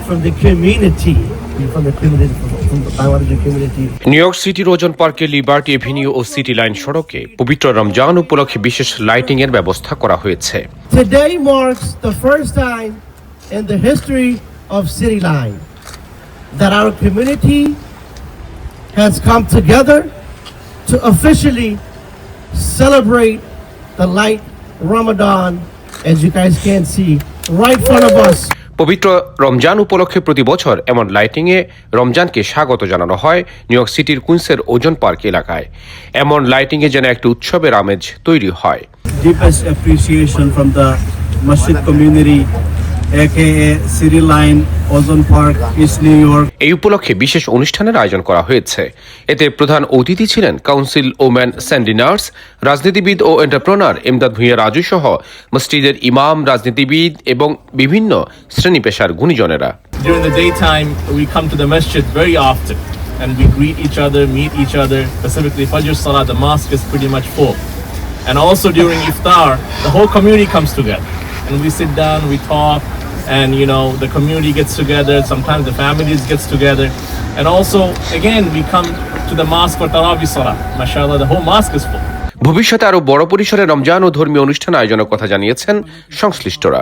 from the community, from the Bangladeshi community. New York সিটির ওজন পার্কে লিবার্টি এভিনিউ ও city line সড়কে পবিত্র রমজান উপলক্ষে বিশেষ লাইটিং এর ব্যবস্থা করা হয়েছে। Today marks the first time in the history of City Line that our community has come together to officially celebrate the light Ramadan, as you guys can see right in front of us. পবিত্র রমজান উপলক্ষে প্রতি বছর এমন lighting এ রমজানকে স্বাগত জানানো হয় new York সিটির কুইন্সের ওজন পার্ক এলাকায়। এমন লাইটিং এ যেন একটি উৎসবের আমেজ তৈরি হয়। Deepest appreciation from the Masjid community, aka City Line, Ozone Park, East New York. এই উপলক্ষে বিশেষ অনুষ্ঠানের আয়োজন করা হয়েছে। এতে প্রধান অতিথি ছিলেন কাউন্সিল ওম্যান স্যান্ডি নার্স, রাজনীতিবিদ ও এন্টারপ্রেনার এমদাদ ভূঁইয়া রাজু সহ মসজিদের ইমাম, রাজনীতিবিদ এবং বিভিন্ন শ্রেণী পেশার গুণীজনেরা। During the daytime, we come to the masjid very often and we greet each other, meet each other. Specifically, Fajr Salah, the mosque is pretty much full. And also during Iftar, the whole community comes together. And we sit down, we talk, and the community gets together. Sometimes the families gets together. And also, again, we come to the mosque for Tarawih Salah. MashaAllah, the whole mosque is full. ভবিষ্যতে আরো বড় পরিসরে রমজান ও ধর্মীয় অনুষ্ঠান আয়োজনের কথা জানিয়েছেন সংশ্লিষ্টরা।